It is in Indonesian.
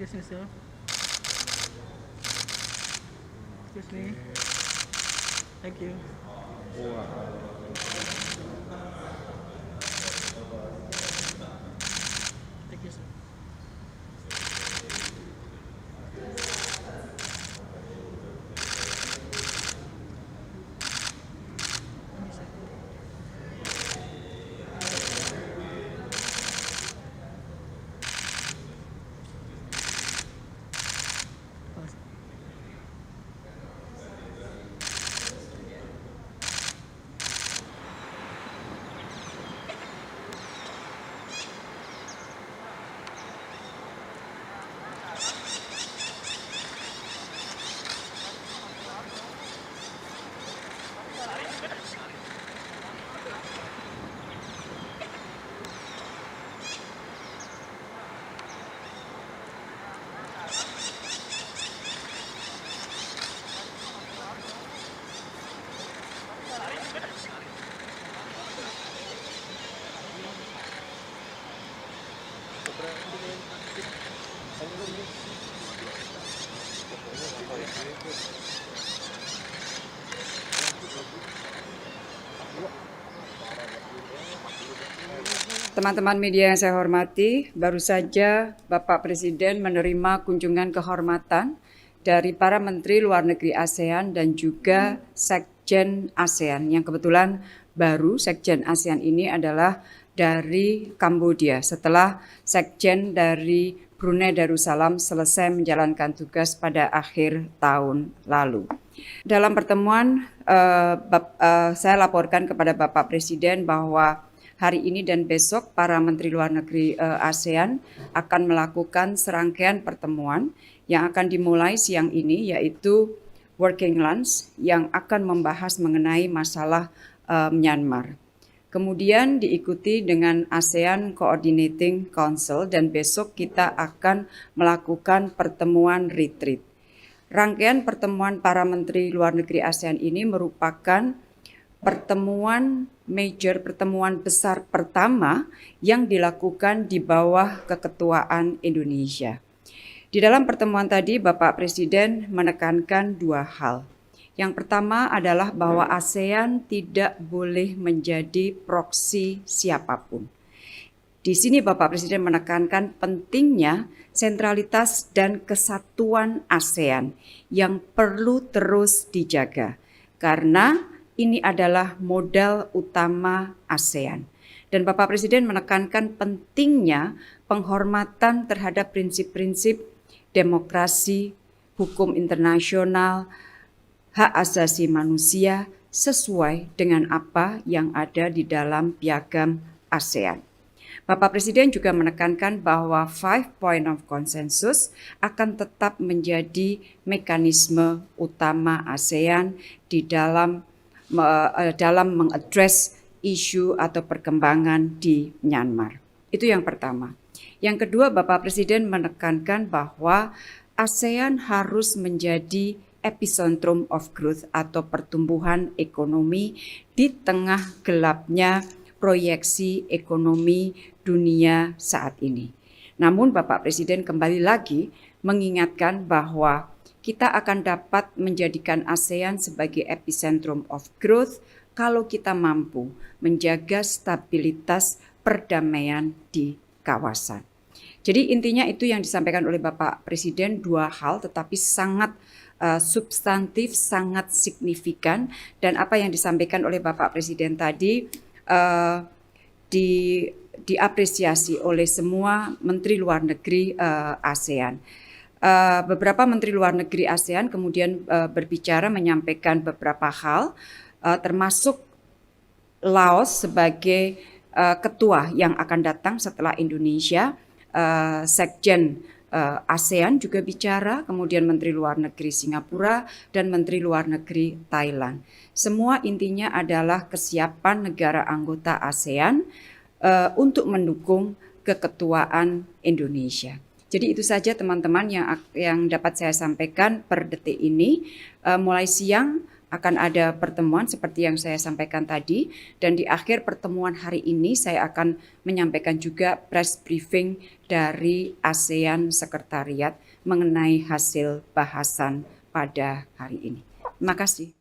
Excuse me, sir. Excuse me. Thank you. Thank you, sir. Thank you, sir. Oh, sir. Teman-teman media yang saya hormati, baru saja Bapak Presiden menerima kunjungan kehormatan dari para Menteri Luar Negeri ASEAN dan juga Sekjen ASEAN. Yang kebetulan baru Sekjen ASEAN ini adalah dari Kamboja setelah Sekjen dari Brunei Darussalam selesai menjalankan tugas pada akhir tahun lalu. Dalam pertemuan saya laporkan kepada Bapak Presiden bahwa hari ini dan besok para Menteri Luar Negeri ASEAN akan melakukan serangkaian pertemuan yang akan dimulai siang ini, yaitu Working Lunch yang akan membahas mengenai masalah Myanmar. Kemudian diikuti dengan ASEAN Coordinating Council dan besok kita akan melakukan pertemuan retreat. Rangkaian pertemuan para Menteri Luar Negeri ASEAN ini merupakan pertemuan besar pertama yang dilakukan di bawah keketuaan Indonesia. Di dalam pertemuan tadi, Bapak Presiden menekankan dua hal. Yang pertama adalah bahwa ASEAN tidak boleh menjadi proksi siapapun. Di sini Bapak Presiden menekankan pentingnya sentralitas dan kesatuan ASEAN yang perlu terus dijaga, karena ini adalah modal utama ASEAN. Dan Bapak Presiden menekankan pentingnya penghormatan terhadap prinsip-prinsip demokrasi, hukum internasional, hak asasi manusia sesuai dengan apa yang ada di dalam piagam ASEAN. Bapak Presiden juga menekankan bahwa 5 Point of Consensus akan tetap menjadi mekanisme utama ASEAN di dalam mengadres isu atau perkembangan di Myanmar. Itu yang pertama. Yang kedua, Bapak Presiden menekankan bahwa ASEAN harus menjadi epicentrum of growth atau pertumbuhan ekonomi di tengah gelapnya proyeksi ekonomi dunia saat ini. Namun Bapak Presiden kembali lagi mengingatkan bahwa kita akan dapat menjadikan ASEAN sebagai epicentrum of growth kalau kita mampu menjaga stabilitas perdamaian di kawasan. Jadi intinya itu yang disampaikan oleh Bapak Presiden, dua hal tetapi sangat substantif, sangat signifikan, dan apa yang disampaikan oleh Bapak Presiden tadi diapresiasi oleh semua Menteri Luar Negeri ASEAN. Beberapa Menteri Luar Negeri ASEAN kemudian berbicara menyampaikan beberapa hal, termasuk Laos sebagai ketua yang akan datang setelah Indonesia. Sekjen ASEAN juga bicara, kemudian Menteri Luar Negeri Singapura dan Menteri Luar Negeri Thailand. Semua intinya adalah kesiapan negara anggota ASEAN untuk mendukung keketuaan Indonesia. Jadi itu saja teman-teman yang dapat saya sampaikan per detik ini. Mulai siang akan ada pertemuan seperti yang saya sampaikan tadi, dan di akhir pertemuan hari ini saya akan menyampaikan juga press briefing dari ASEAN Sekretariat mengenai hasil bahasan pada hari ini. Terima kasih.